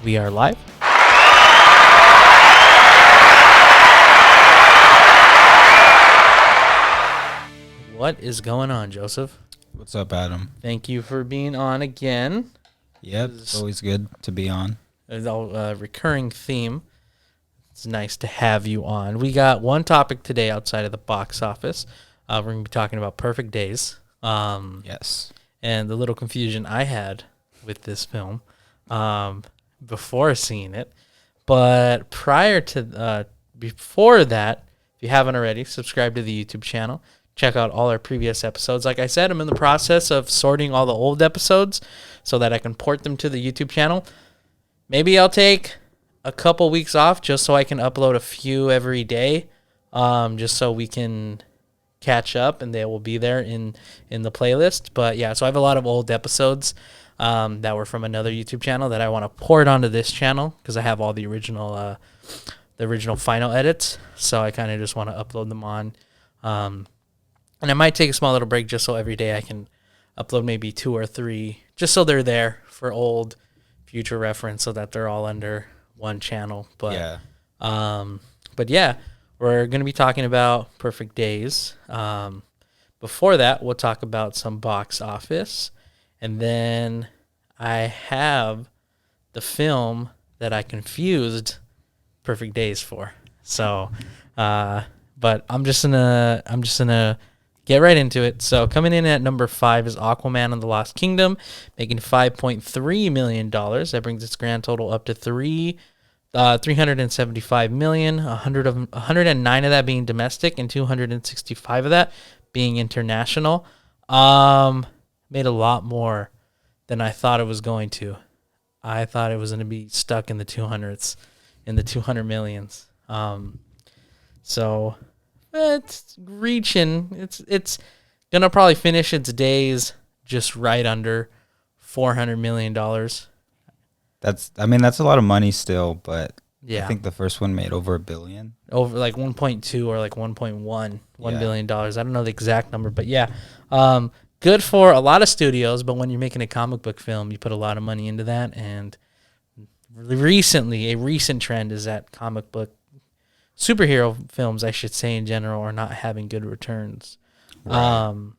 We are live. What is going on, Joseph? What's up, Adam? Thank you for being on again. Yep, it's always good to be on. It's a recurring theme. It's nice to have you on. We got one topic today outside of the box office. We're going to be talking about Perfect Days. Yes. And the little confusion I had with this film before seeing it. But before that, if you haven't already, subscribe to the YouTube channel. Check out all our previous episodes. Like I said, I'm in the process of sorting all the old episodes so that I can port them to the YouTube channel. Maybe I'll take a couple weeks off just so I can upload a few every day, just so we can catch up and they will be there in the playlist. But yeah, so I have a lot of old episodes that were from another YouTube channel that I want to port onto this channel because I have all the original final edits. So I kind of just want to upload them on. And I might take a small little break just so every day I can upload maybe 2 or 3, just so they're there for old future reference so that they're all under one channel. But yeah, we're going to be talking about Perfect Days. Before that, we'll talk about some box office. And then I have the film that I confused Perfect Days for. So, but I'm just gonna get right into it. So coming in at number 5 is Aquaman and the Lost Kingdom, making $5.3 million. That brings its grand total up to $375 million. 109 of that being domestic and 265 of that being international. Made a lot more than I thought it was going to. I thought it was going to be stuck in the 200s, in the 200 millions. So it's reaching. It's gonna probably finish its days just right under $400 million. That's a lot of money still, but Yeah, I think the first one made over $1 billion. over like 1.2 or like 1.1 $1 billion dollars. I don't know the exact number, but yeah, good for a lot of studios. But when you're making a comic book film, you put a lot of money into that. And a recent trend is that comic book superhero films, I should say in general, are not having good returns. Right.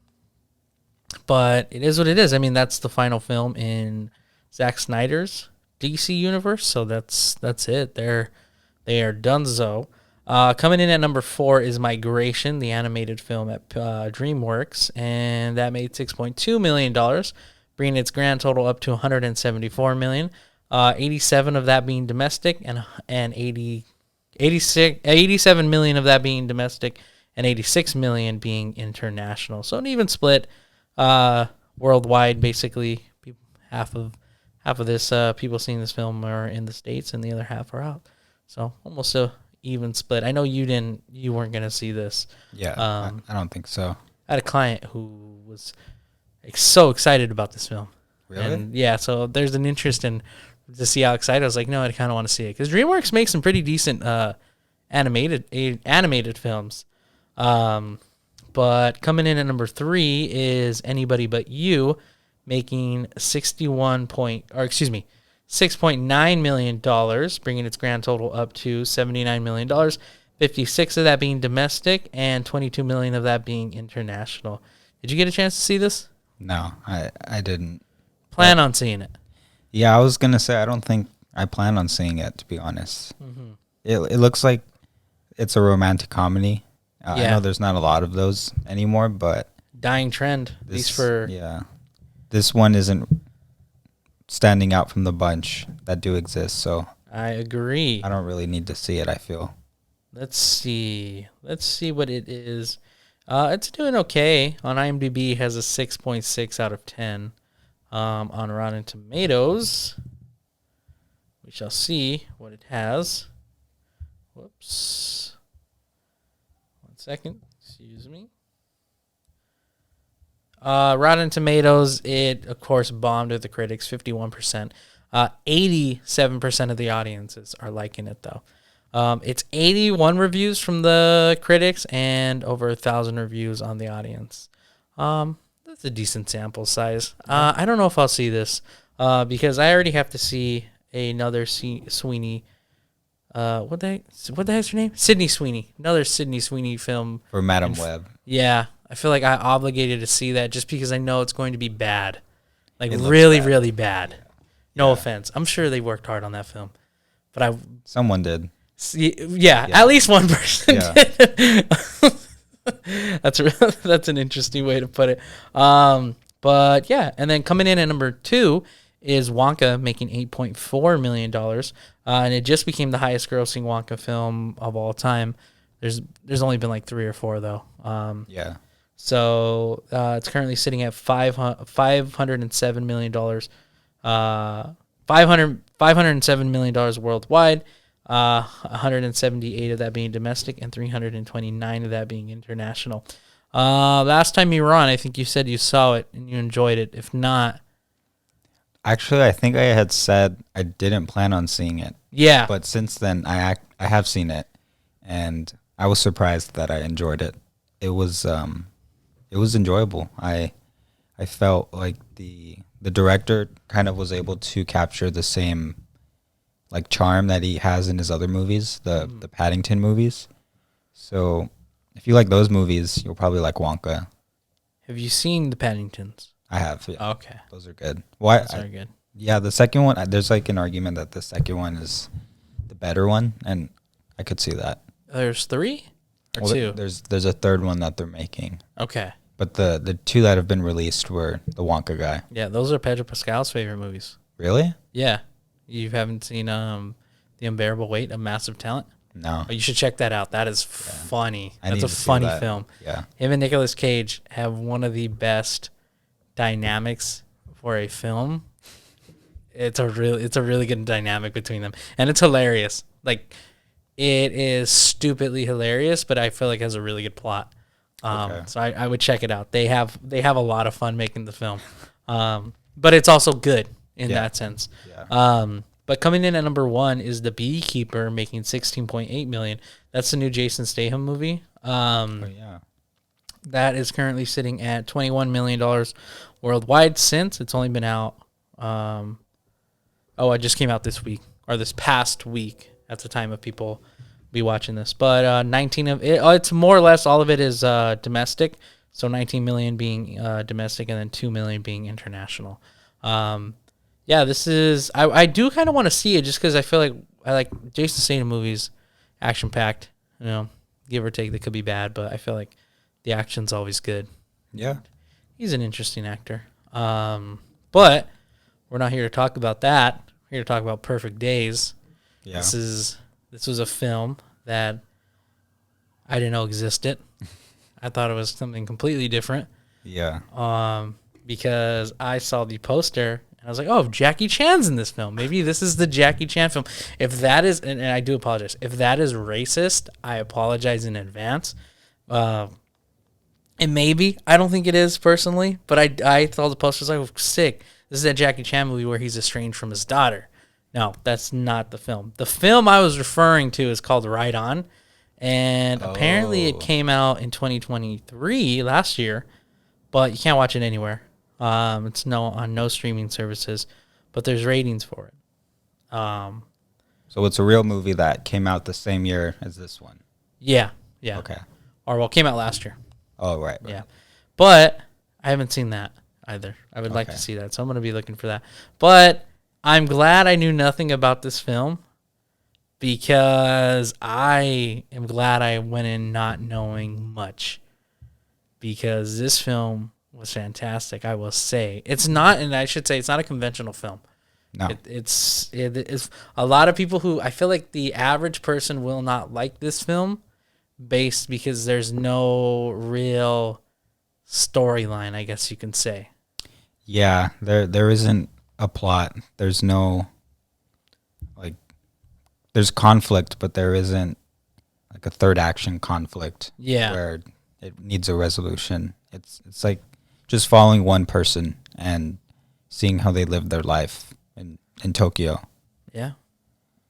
But it is what it is. I mean, that's the final film in Zack Snyder's DC universe, so that's it. They are donezo. Coming in at number 4 is Migration, the animated film at DreamWorks, and that made $6.2 million, bringing its grand total up to $174 million. 87 of that being domestic and 87 million of that being domestic and 86 million being international. So an even split worldwide. Basically, half of this people seeing this film are in the States and the other half are out. So almost a even split. I know you weren't going to see this. Yeah, I don't think so. I had a client who was so excited about this film. Really? And yeah, so there's an interest in to see how excited I was. Like, no, I kind of want to see it because DreamWorks makes some pretty decent animated films. But coming in at number 3 is Anybody But You, making $6.9 million, bringing its grand total up to $79 million. 56 of that being domestic and 22 million of that being international. Did you get a chance to see this? No, I didn't. Plan on seeing it? Yeah, I was gonna say I don't think I plan on seeing it, to be honest. Mm-hmm. It looks like it's a romantic comedy. I know there's not a lot of those anymore, but dying trend. This one isn't standing out from the bunch that do exist. So I agree. I don't really need to see it, I feel. Let's see what it is. It's doing okay on IMDb. It has a 6.6 out of 10. On Rotten Tomatoes, we shall see what it has. Whoops. 1 second. Excuse me. Rotten Tomatoes, it, of course, bombed with the critics, 51%. 87% of the audiences are liking it, though. It's 81 reviews from the critics and over 1,000 reviews on the audience. That's a decent sample size. I don't know if I'll see this because I already have to see another Sweeney. What the heck's her name? Sydney Sweeney. Another Sydney Sweeney film For Madam Web. Yeah, I feel like I'm obligated to see that just because I know it's going to be bad, like It looks really, bad. really bad. No Yeah. offense. I'm sure they worked hard on that film, but Someone did. yeah, at least one person Yeah. did. That's an interesting way to put it. But yeah, and then coming in at number 2 is Wonka, making $8.4 million, and it just became the highest grossing Wonka film of all time. There's only been like 3 or 4 though. Yeah. So it's currently sitting at $507 million, $507 million worldwide. 178 of that being domestic and 329 of that being international. Last time you were on, I think you said you saw it and you enjoyed it. If not, Actually, I think I had said I didn't plan on seeing it. yeah, But since then, I have seen it, and I was surprised that I enjoyed it. It was enjoyable. I felt like the director kind of was able to capture the same like charm that he has in his other movies, the Paddington movies. So if you like those movies, you'll probably like Wonka. have you seen the Paddingtons? I have. Yeah. Okay, Those are good. Why? that's very good. Yeah, the second one. There's like an argument that the second one is the better one, and I could see that. There's 3 or Well, 2. There's a third one that they're making, Okay, but the 2 that have been released were the Wonka guy. yeah, those are Pedro Pascal's favorite movies. Really? Yeah, you haven't seen The Unbearable Weight of Massive Talent? No. Oh, you should check that out. That is funny. I That's need a to see funny that. film. Yeah. Him and Nicolas Cage have one of the best dynamics for a film. It's a really good dynamic between them, and it's hilarious. Like, it is stupidly hilarious, but I feel like it has a really good plot. Okay. So I would check it out. They have a lot of fun making the film, but it's also good in Yeah. that sense. Yeah. But coming in at number 1 is The Beekeeper, making $16.8 million. That's the new Jason Statham movie. Oh, yeah. That is currently sitting at $21 million worldwide since it's only been out. It just came out this week or this past week at the time of people be watching this. But 19 of it, it's more or less all of it is domestic. So 19 million being domestic and then 2 million being international. Yeah, this is, I do kind of want to see it just because I feel like I like Jason Statham movies, action packed, give or take, they could be bad, but I feel like the action's always good. Yeah. He's an interesting actor. But we're not here to talk about that. We're here to talk about Perfect Days. Yeah. This was a film that I didn't know existed. I thought it was something completely different. Yeah. Because I saw the poster and I was like, oh, Jackie Chan's in this film. Maybe this is the Jackie Chan film. If that is, and I do apologize, if that is racist, I apologize in advance. And maybe, I don't think it is personally, but I thought the poster was like, oh, sick. This is that Jackie Chan movie where he's estranged from his daughter. No, that's not the film. The film I was referring to is called Right On. And apparently it came out in 2023, last year, but you can't watch it anywhere. It's on no streaming services, but there's ratings for it. So it's a real movie that came out the same year as this one. Yeah. Okay. Or came out last year. Oh, right. Yeah. But I haven't seen that either. I would like to Okay. see that, so I'm going to be looking for that. But I'm glad I knew nothing about this film because I am glad I went in not knowing much because this film was fantastic, I will say. It's not, and I should say, it's not a conventional film. No. It's a lot of people who, I feel like the average person will not like this film based because there's no real storyline, I guess you can say. Yeah, there isn't a plot. There's no there's conflict, but there isn't like a third action conflict. Yeah. Where it needs a resolution. It's like just following one person and seeing how they live their life in Tokyo. Yeah.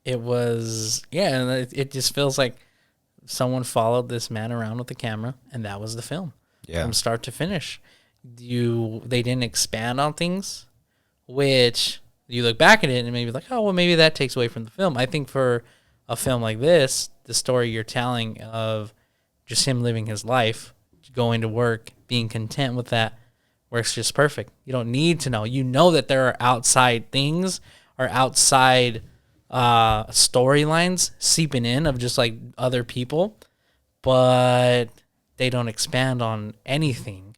It was, and it just feels like someone followed this man around with the camera, and that was the film. Yeah. From start to finish. They didn't expand on things, which you look back at it and maybe like, oh, well, maybe that takes away from the film. I think for a film like this, the story you're telling of just him living his life, going to work, being content with that, works just perfect. You don't need to know. You know that there are outside things or outside storylines seeping in of just like other people, but they don't expand on anything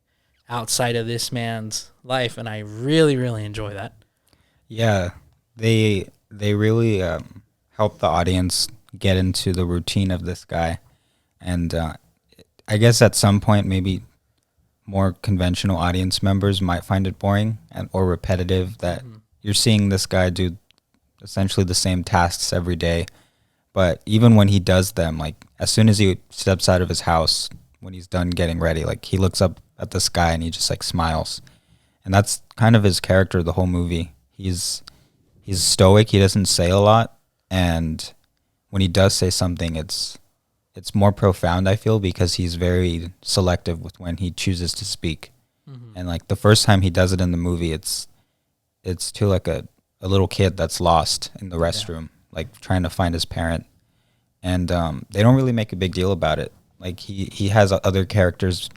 outside of this man's life, and I really, really enjoy that. Yeah, they really help the audience get into the routine of this guy, and I guess at some point maybe more conventional audience members might find it boring and or repetitive that you're seeing this guy do essentially the same tasks every day. But even when he does them, like as soon as he steps out of his house, when he's done getting ready, like he looks up at the sky and he just like smiles. And that's kind of his character the whole movie. He's stoic, he doesn't say a lot, and when he does say something it's more profound, I feel, because he's very selective with when he chooses to speak. And like the first time he does it in the movie, it's to like a little kid that's lost in the restroom, like trying to find his parent. And they don't really make a big deal about it. Like he has other characters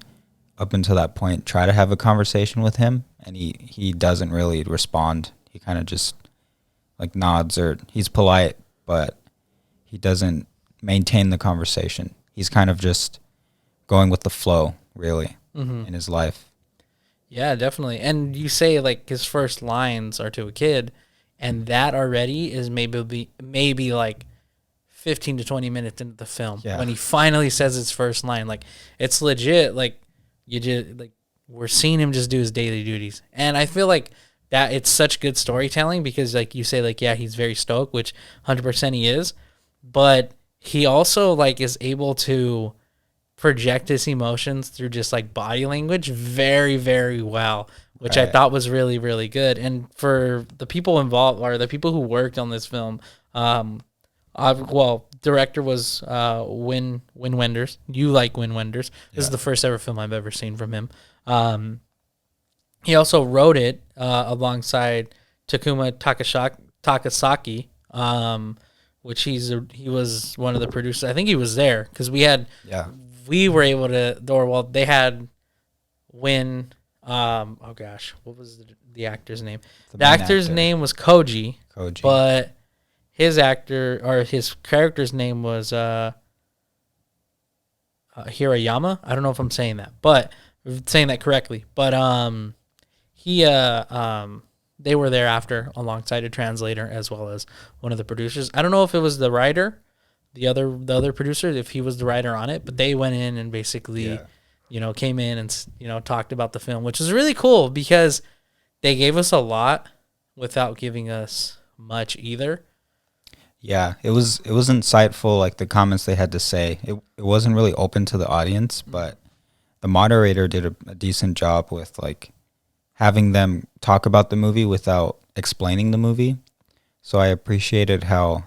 up until that point try to have a conversation with him, and he doesn't really respond. He kind of just like nods, or he's polite, but he doesn't maintain the conversation. He's kind of just going with the flow, really, in his life. Yeah, definitely. And you say like his first lines are to a kid, and that already is maybe like 15 to 20 minutes into the film when he finally says his first line. Like it's legit. Like you just like we're seeing him just do his daily duties, and I feel like that it's such good storytelling because like you say like he's very stoic, which 100% he is, but he also like is able to project his emotions through just like body language very, very well, which I thought was really, really good. And for the people involved or the people who worked on this film, director was Win Wenders. You like Win Wenders. This is the first ever film I've ever seen from him. He also wrote it alongside Takuma Takasaki, which he was one of the producers. I think he was there because we were able to, they had Win. Oh gosh, what was the actor's name? The actor's name was Koji, but his character's name was Hirayama. I don't know if I'm saying that, but saying that correctly. But they were there after alongside a translator as well as one of the producers. I don't know if it was the writer, the other producer, if he was the writer on it, but they went in and basically, came in and, talked about the film, which is really cool because they gave us a lot without giving us much either. Yeah, it was insightful, like the comments they had to say. It wasn't really open to the audience, but the moderator did a decent job with like having them talk about the movie without explaining the movie. So I appreciated how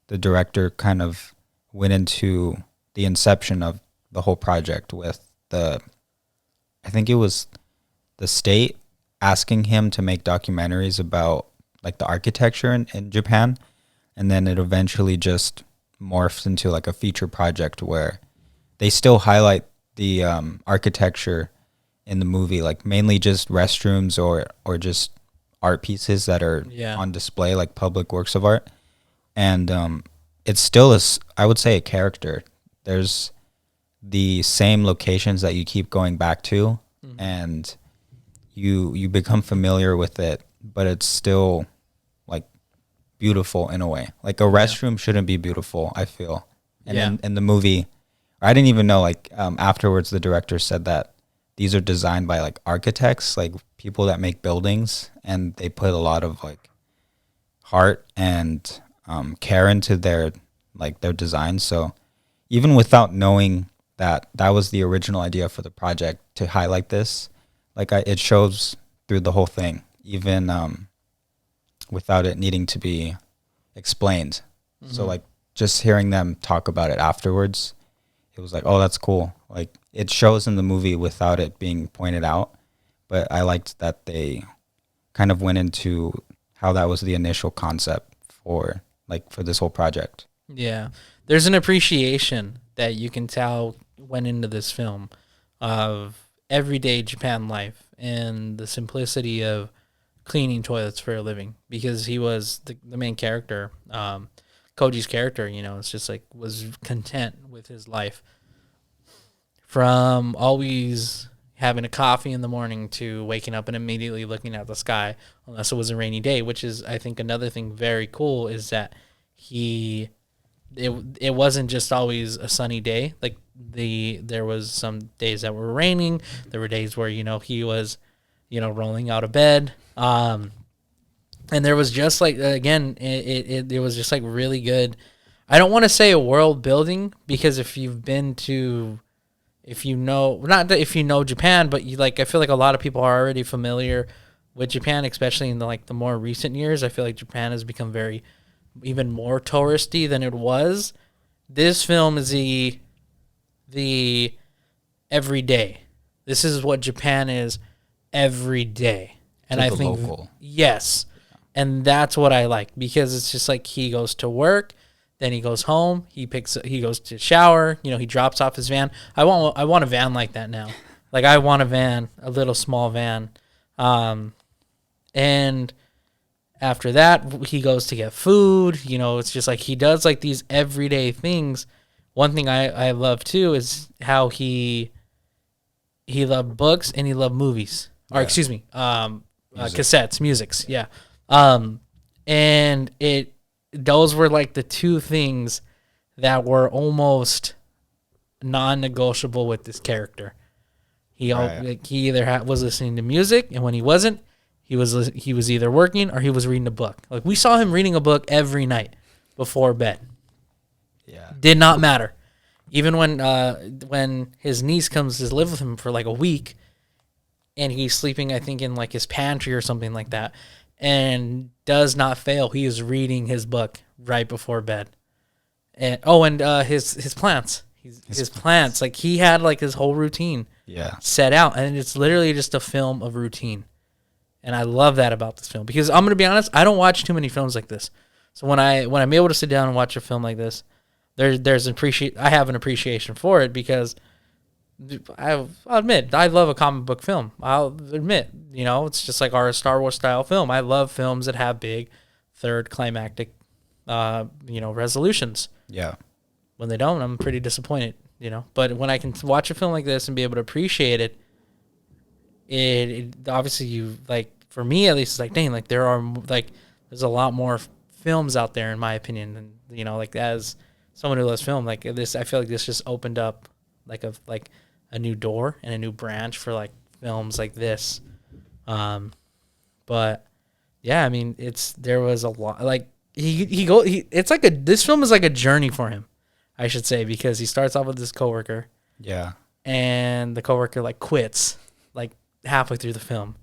the director kind of went into the inception of the whole project with I think it was the state asking him to make documentaries about like the architecture in Japan. And then it eventually just morphed into like a feature project where they still highlight the architecture in the movie, like mainly just restrooms or just art pieces that are on display, like public works of art. And it's still I would say a character. There's the same locations that you keep going back to, and you become familiar with it, but it's still like beautiful in a way. Like a restroom shouldn't be beautiful, I feel. And in the movie, I didn't even know, like afterwards the director said that these are designed by like architects, like people that make buildings, and they put a lot of like heart and care into their design. So even without knowing that was the original idea for the project to highlight this, like it shows through the whole thing, even without it needing to be explained. So like just hearing them talk about it afterwards, it was like, oh, that's cool. Like it shows in the movie without it being pointed out, but I liked that they kind of went into how that was the initial concept for this whole project. Yeah. There's an appreciation that you can tell went into this film of everyday Japan life and the simplicity of cleaning toilets for a living, because he was the main character, Koji's character, it's just like was content with his life, from always having a coffee in the morning to waking up and immediately looking at the sky unless it was a rainy day, which is, I think, another thing very cool is that it wasn't just always a sunny day. Like there was some days that were raining. There were days where, he was, rolling out of bed. And there was just like, again, it was just like really good. I don't want to say a world building, because if you know Japan, but I feel like a lot of people are already familiar with Japan, especially in the more recent years. I feel like Japan has become even more touristy than it was. This film is the everyday. This is what Japan is every day. And I think local. Yes. And that's what I like, because it's just like he goes to work, then he goes home, he goes to shower, he drops off his van. I want a van like that now. Like I want a little small van. And after that, he goes to get food. It's just like he does like these everyday things. One thing I love too is how he loved books and he loved movies. Or excuse me, cassettes, musics. Yeah. And those were like the two things that were almost non-negotiable with this character. He either was listening to music, and when he wasn't, he was either working or he was reading a book. Like we saw him reading a book every night before bed. Yeah, did not matter. Even when his niece comes to live with him for like a week, and he's sleeping, I think, in like his pantry or something like that, and does not fail. He is reading his book right before bed. And his plants. His plants. Like he had like his whole routine set out, and it's literally just a film of routine. And I love that about this film, because I'm going to be honest, I don't watch too many films like this. So when I'm able to sit down and watch a film like this, I have an appreciation for it, because I'll admit, I love a comic book film. I'll admit, it's just like our Star Wars style film. I love films that have big third climactic, resolutions. Yeah. When they don't, I'm pretty disappointed, But when I can watch a film like this and be able to appreciate it, it obviously for me at least, it's like, dang, like there's a lot more films out there, in my opinion. And, as someone who loves film, like this, I feel like this just opened up like a new door and a new branch for like films like this. But yeah, I mean, there was a lot, like this film is like a journey for him, I should say, because he starts off with this coworker. Yeah. And the coworker like quits like halfway through the film.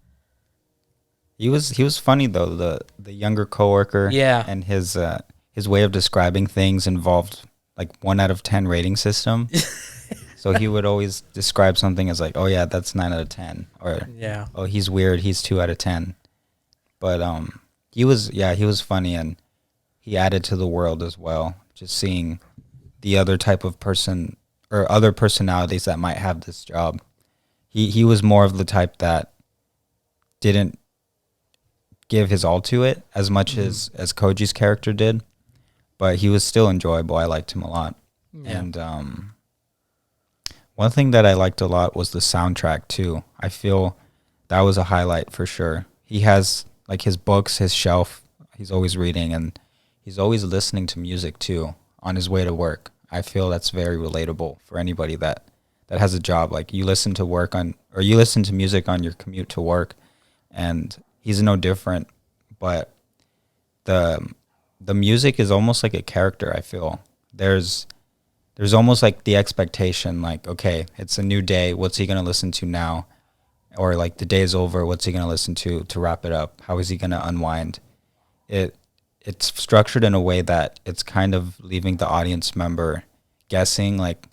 He was funny though, the younger coworker. Yeah. And his way of describing things involved like 1 out of 10 rating system. So he would always describe something as like, oh yeah, that's 9 out of 10, or yeah, oh, he's weird, he's 2 out of 10. But he was funny, and he added to the world as well. Just seeing the other type of person or other personalities that might have this job. He was more of the type that didn't give his all to it as much as Koji's character did, but he was still enjoyable. I liked him a lot. Yeah. And one thing that I liked a lot was the soundtrack too. I feel that was a highlight for sure. He has like his books, his shelf, he's always reading, and he's always listening to music too on his way to work. I feel that's very relatable for anybody that has a job. Like you listen to music on your commute to work, and he's no different. But the music is almost like a character, I feel. There's almost like the expectation, like, okay, it's a new day. What's he going to listen to now? Or like the day is over. What's he going to listen to wrap it up? How is he going to unwind? It's structured in a way that it's kind of leaving the audience member guessing, like,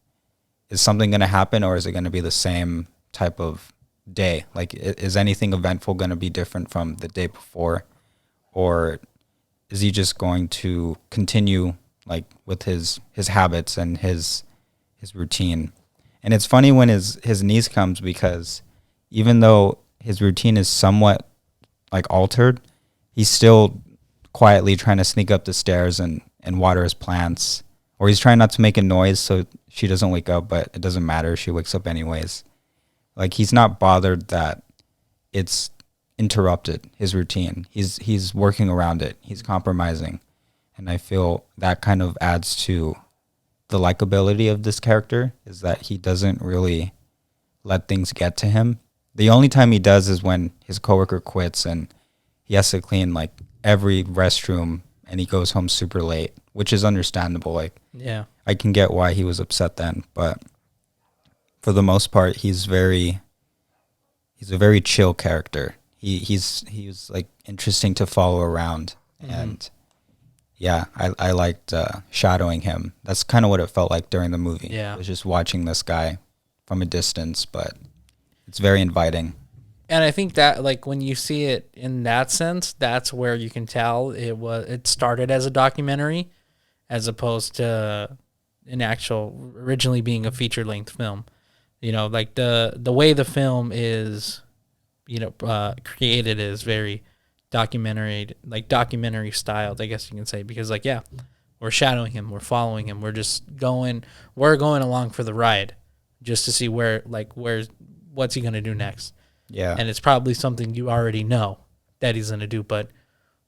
is something going to happen, or is it going to be the same type of day? Like, is anything eventful going to be different from the day before? or is he just going to continue like with his habits and his routine? And it's funny when his niece comes, because even though his routine is somewhat like altered, he's still quietly trying to sneak up the stairs and water his plants, or he's trying not to make a noise so she doesn't wake up, but it doesn't matter, she wakes up anyways. Like, he's not bothered that it's interrupted his routine. He's working around it. He's compromising. And I feel that kind of adds to the likability of this character, is that he doesn't really let things get to him. The only time he does is when his coworker quits and he has to clean like every restroom, and he goes home super late, which is understandable. Like, Yeah. I can get why he was upset then, but for the most part, he's a very chill character. He was like interesting to follow around, and yeah, I liked shadowing him. That's kind of what it felt like during the movie. Yeah. It was just watching this guy from a distance, but it's very inviting. And I think that, like, when you see it in that sense, that's where you can tell it started as a documentary, as opposed to an actual originally being a feature length film. You know, like the way the film is, created is very documentary styled, I guess you can say, because like, yeah, we're shadowing him, we're following him, we're going along for the ride, just to see what's he gonna do next. Yeah. And it's probably something you already know that he's going to do, but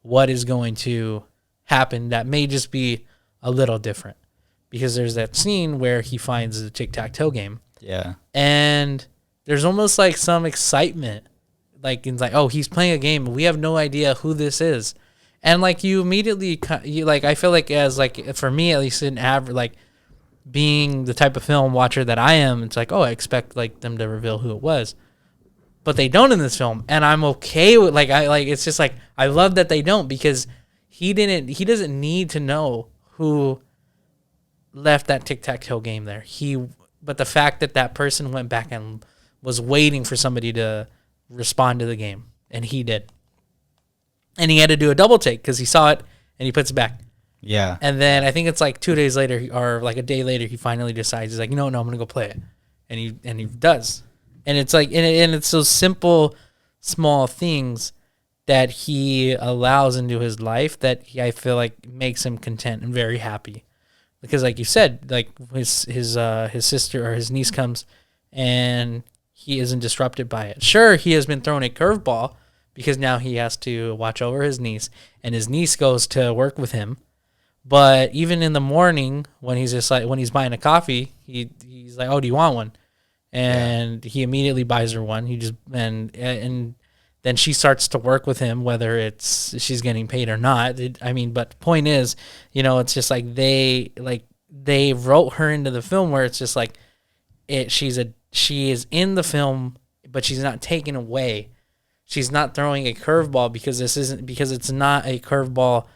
what is going to happen that may just be a little different? Because there's that scene where he finds the tic-tac-toe game. Yeah. And there's almost like some excitement. Like, it's like, oh, he's playing a game. We have no idea who this is. And like, you immediately, I feel like, as like, for me, at least like being the type of film watcher that I am, it's like, oh, I expect like them to reveal who it was. But they don't in this film, and I'm okay with it's just like, I love that they don't, because he doesn't need to know who left that tic-tac-toe game there. But the fact that person went back and was waiting for somebody to respond to the game, and he did. And he had to do a double take because he saw it and he puts it back. Yeah. And then I think it's like 2 days later, or like a day later, he finally decides, he's like, no, I'm gonna go play it, and he does. And it's like, and it's those simple, small things that he allows into his life that I feel like makes him content and very happy. Because, like you said, like his sister or his niece comes, and he isn't disrupted by it. Sure, he has been thrown a curveball because now he has to watch over his niece, and his niece goes to work with him. But even in the morning, when he's just like, when he's buying a coffee, he's like, oh, do you want one? And he immediately buys her one. He just and then she starts to work with him, whether she's getting paid or not. But the point is, it's just like they wrote her into the film where it's just like she is in the film, but she's not taken away. She's not throwing a curveball because it's not a curveball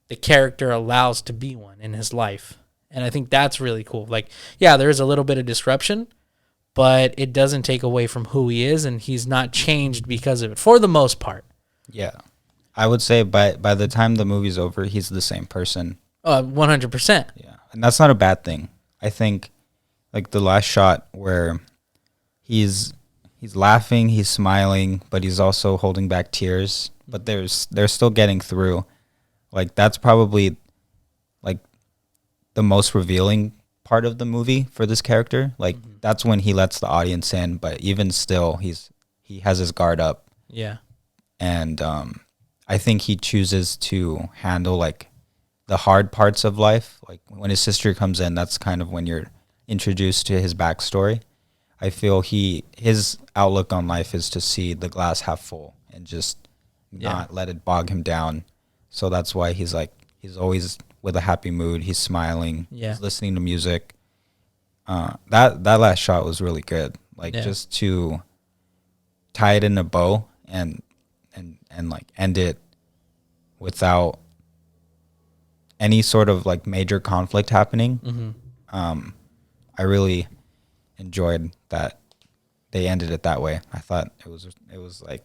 the character allows to be one in his life. And I think that's really cool. Like, yeah, there is a little bit of disruption, but it doesn't take away from who he is, and he's not changed because of it, for the most part. Yeah. I would say by the time the movie's over, he's the same person. 100%. Yeah. And that's not a bad thing. I think, like, the last shot where he's laughing, he's smiling, but he's also holding back tears, but they're still getting through. Like, that's probably, like, the most revealing part of the movie for this character. Like, that's when he lets the audience in, but even still, he has his guard up. Yeah. And I think he chooses to handle like the hard parts of life. Like, when his sister comes in, that's kind of when you're introduced to his backstory. I feel his outlook on life is to see the glass half full and just not let it bog him down. So that's why he's always with a happy mood. He's smiling. Yeah. He's listening to music. That last shot was really good. Like, just to tie it in a bow and like end it without any sort of like major conflict happening. I really enjoyed that they ended it that way. I thought it was like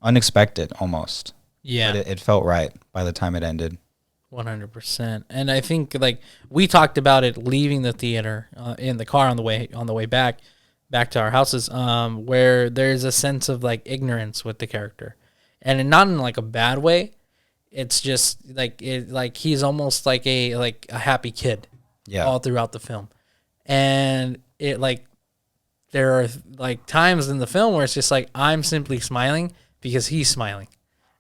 unexpected almost. Yeah. but it felt right by the time it ended. 100%. And I think like we talked about it leaving the theater in the car on the way back to our houses, where there's a sense of like ignorance with the character, and not in like a bad way. It's just like he's almost like a happy kid Yeah. all throughout the film, and it like there are like times in the film where it's just like I'm simply smiling because he's smiling.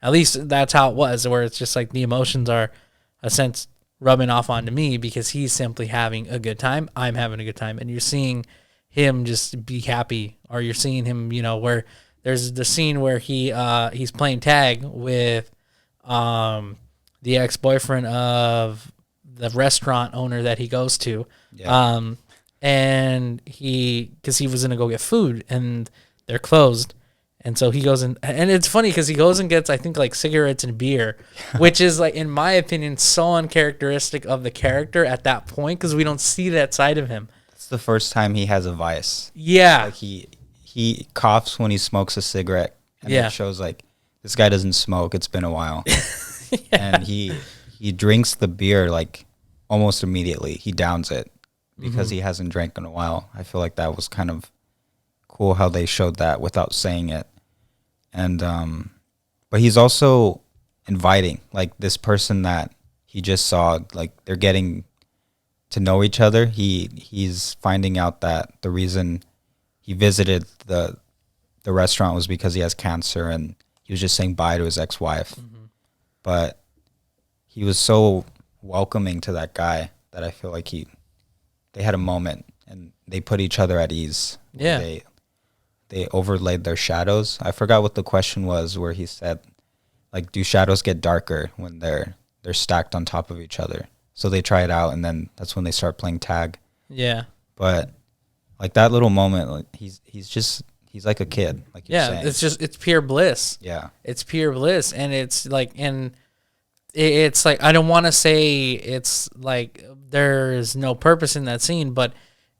At least that's how it was, where it's just like the emotions are a sense rubbing off onto me because he's simply having a good time. I'm having a good time. And you're seeing him just be happy, or you're seeing him, where there's the scene where he's playing tag with the ex-boyfriend of the restaurant owner that he goes to. Yeah. And because he was going to go get food and they're closed. And so he goes in, and it's funny because he goes and gets, I think, like cigarettes and beer, which is like, in my opinion, so uncharacteristic of the character at that point because we don't see that side of him. It's the first time he has a vice. Yeah. Like he coughs when he smokes a cigarette, and Yeah. it shows like this guy doesn't smoke. It's been a while. And he drinks the beer like almost immediately. He downs it because he hasn't drank in a while. I feel like that was kind of cool how they showed that without saying it. And but he's also inviting, like this person that he just saw, like they're getting to know each other. He's finding out that the reason he visited the restaurant was because he has cancer, and he was just saying bye to his ex-wife. But he was so welcoming to that guy that I feel like they had a moment and they put each other at ease. Yeah. They overlaid their shadows. I forgot what the question was, where he said, like, do shadows get darker when they're stacked on top of each other? So they try it out, and then that's when they start playing tag. Yeah. But like that little moment, like, he's like a kid. Like you're saying. It's pure bliss. Yeah. It's pure bliss, and it's like, it's like, I don't want to say it's like there's no purpose in that scene, but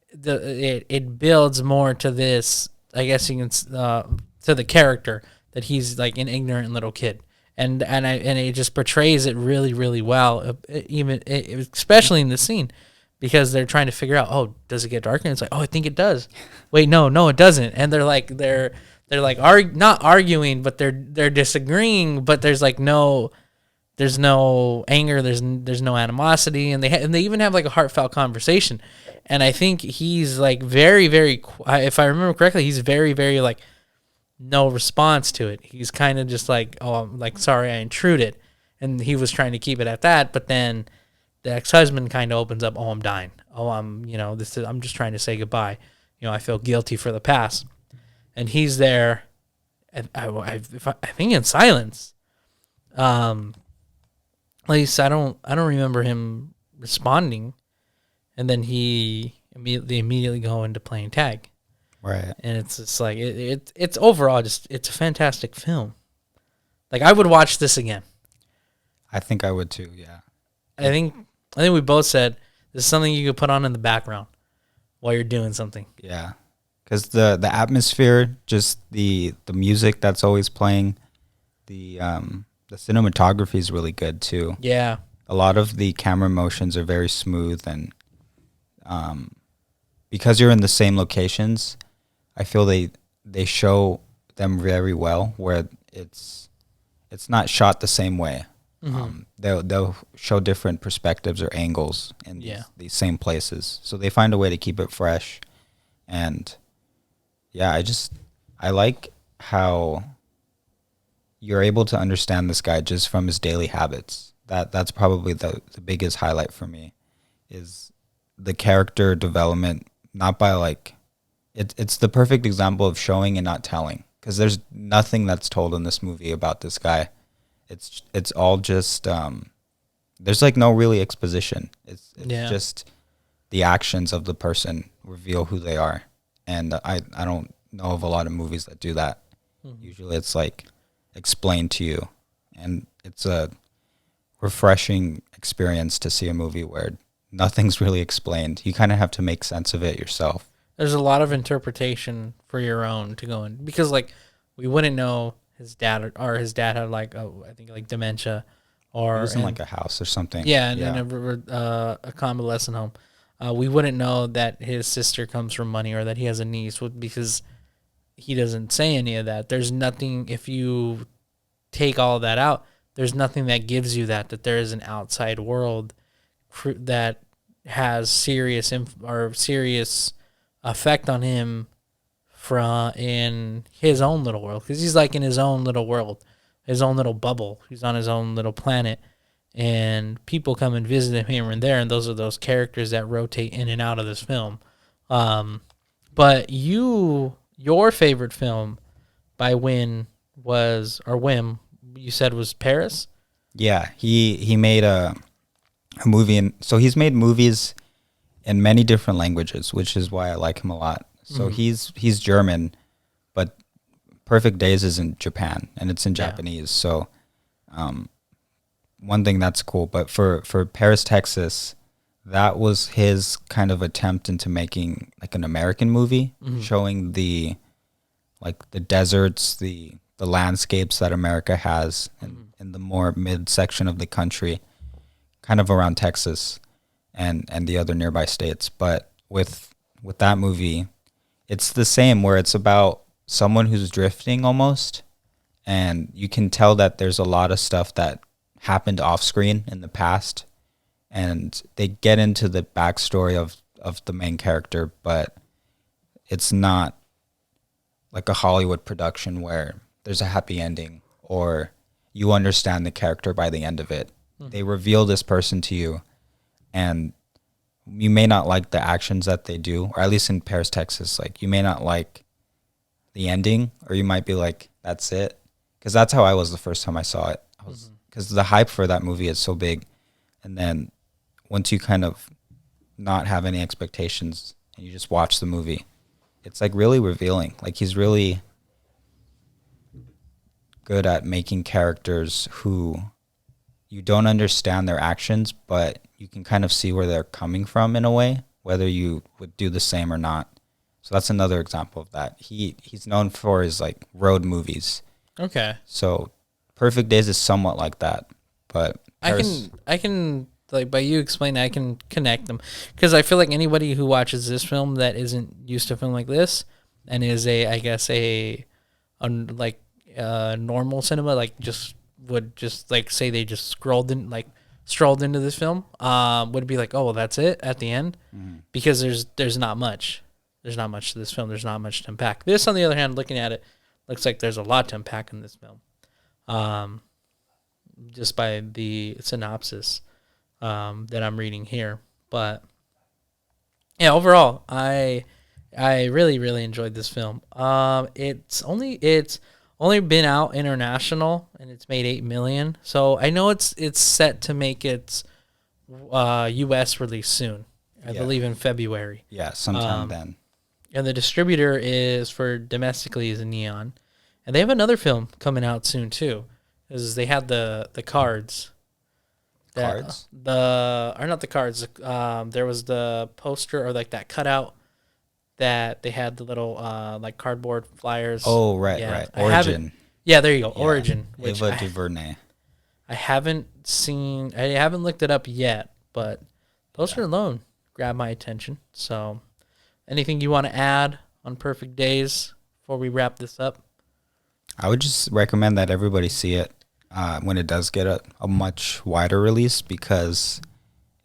it builds more to this, I guess you can, to the character that he's like an ignorant little kid, and it just portrays it really, really well, especially in the scene, because they're trying to figure out, oh, does it get darker? And it's like, oh, I think it does. Wait, no, it doesn't. And they're like not arguing, but they're disagreeing, but there's no anger, there's no animosity, and they even have like a heartfelt conversation. And I think he's like very, very, if I remember correctly, he's very, very like no response to it. He's kind of just like, oh, I'm like, sorry I intruded, and he was trying to keep it at that. But then the ex-husband kind of opens up, oh, I'm dying. Oh, I'm just trying to say goodbye. I feel guilty for the past, and he's there, and I think in silence. At least I don't remember him responding, and then he immediately go into playing tag. Right. And it's just like it's overall just, it's a fantastic film. Like, I would watch this again. I think I would too. Yeah. I think we both said this is something you could put on in the background while you're doing something. Yeah. Because the atmosphere, just the music that's always playing, the cinematography is really good too. Yeah. A lot of the camera motions are very smooth, and because you're in the same locations, I feel they show them very well, where it's not shot the same way. They'll show different perspectives or angles in these same places, so they find a way to keep it fresh. And yeah, I like how you're able to understand this guy just from his daily habits. That's probably the biggest highlight for me, is the character development. Not by like, it's the perfect example of showing and not telling, because there's nothing that's told in this movie about this guy. It's all just there's like no really exposition. It's just the actions of the person reveal who they are, and I don't know of a lot of movies that do that. Usually it's like explained to you, and it's a refreshing experience to see a movie where nothing's really explained. You kind of have to make sense of it yourself. There's a lot of interpretation for your own to go in, because like we wouldn't know his dad or his dad had like I think like dementia, He or was in like a house or something. yeah, and then a convalescent home. We wouldn't know that his sister comes from money or that he has a niece because he doesn't say any of that. There's nothing, if you take all of that out, there's nothing that gives you that there is an outside world that has serious or serious effect on him from in his own little world, because he's like in his own little world, his own little bubble. He's on his own little planet, and people come and visit him here and there, and those are those characters that rotate in and out of this film. But your favorite film by Wim you said was Paris? Yeah, he made a movie, and so he's made movies in many different languages, which is why I like him a lot. So he's German, but Perfect Days is in Japan, and it's in Japanese. So one thing that's cool. But for Paris, Texas, that was his kind of attempt into making like an American movie, showing the deserts, the landscapes that America has in the more mid section of the country, kind of around Texas and the other nearby states. But with that movie, it's the same, where it's about someone who's drifting almost, and you can tell that there's a lot of stuff that happened off screen in the past, and they get into the backstory of the main character, but it's not like a Hollywood production where there's a happy ending or you understand the character by the end of it. They reveal this person to you, and you may not like the actions that they do, or at least in Paris, Texas, like you may not like the ending, or you might be like, that's it. Because that's how I was the first time I saw it. Because the hype for that movie is so big. And then once you kind of not have any expectations and you just watch the movie, it's like really revealing. Like he's really good at making characters who you don't understand their actions, but you can kind of see where they're coming from in a way, whether you would do the same or not. So that's another example of that. He's known for his like road movies. Okay. So Perfect Days is somewhat like that, but I can like, by you explaining, I can connect them, because I feel like anybody who watches this film that isn't used to a film like this and is normal cinema, like would like say they just strolled into this film, would be like, oh well, that's it at the end, because there's not much to this film. There's not much to unpack. This, on the other hand, looking at it, looks like there's a lot to unpack in this film, just by the synopsis that I'm reading here. But yeah, overall, I really, really enjoyed this film. It's only been out international, and it's made 8 million. So I know it's set to make its U.S. release soon. I believe in February. Yeah, sometime then. And the distributor is for domestically is Neon, and they have another film coming out soon too, because they had the cards. Cards? Not the cards. There was the poster, or like that cutout that they had, the little like cardboard flyers. Oh, right, right. Origin. Yeah, there you go. Yeah. Origin. Ava DuVernay. I haven't looked it up yet, but poster alone grabbed my attention. So, anything you want to add on Perfect Days before we wrap this up? I would just recommend that everybody see it when it does get a much wider release, because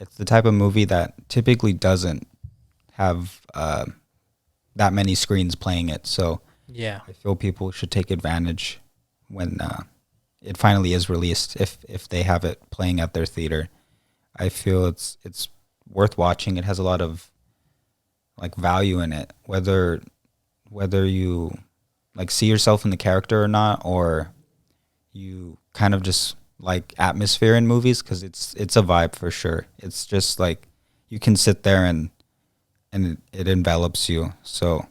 it's the type of movie that typically doesn't have that many screens playing it. So yeah, I feel people should take advantage when it finally is released, if they have it playing at their theater. I feel it's worth watching. It has a lot of like value in it, whether you like see yourself in the character or not, or you kind of just like atmosphere in movies, because it's a vibe for sure. It's just like you can sit there and it envelops you. So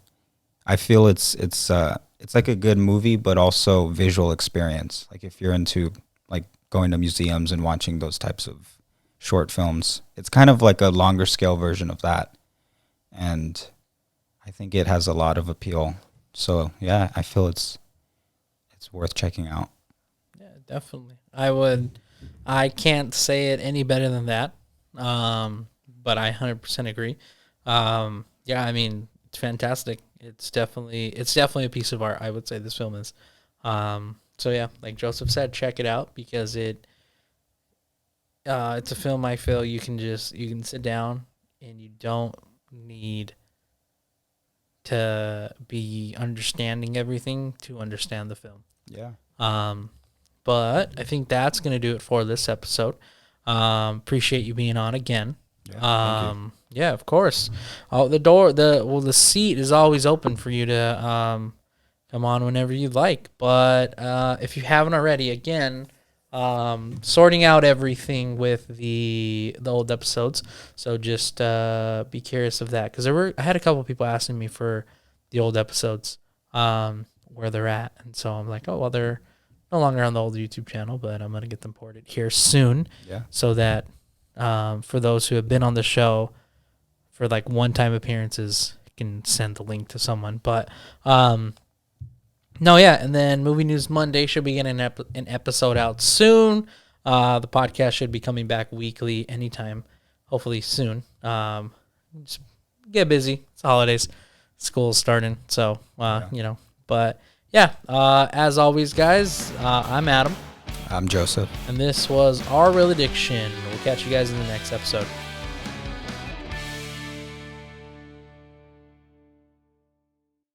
I feel it's like a good movie, but also visual experience. Like if you're into like going to museums and watching those types of short films, it's kind of like a longer scale version of that. And I think it has a lot of appeal. So yeah, I feel it's it's worth checking out. Yeah, definitely. I can't say it any better than that. But I 100% agree. Yeah, I mean, it's fantastic. It's definitely a piece of art, I would say this film is. So yeah, like Joseph said, check it out because it's a film I feel you can sit down and you don't need to be understanding everything to understand the film. Yeah. But I think that's going to do it for this episode. Appreciate you being on again. Yeah, thank you. Yeah, of course. Oh, the seat is always open for you to come on whenever you'd like. But if you haven't already, again, sorting out everything with the old episodes. So just be curious of that because I had a couple of people asking me for the old episodes, where they're at, and so I'm like, oh well, they're no longer on the old YouTube channel, but I'm gonna get them ported here soon. Yeah. So that for those who have been on the show for like one-time appearances, you can send the link to someone. But no, yeah, and then Movie News Monday should be getting an episode out soon. The podcast should be coming back weekly anytime, hopefully soon. Just get busy. It's holidays. School's starting, so, But, yeah, as always, guys, I'm Adam. I'm Joseph. And this was Our Real Addiction. We'll catch you guys in the next episode.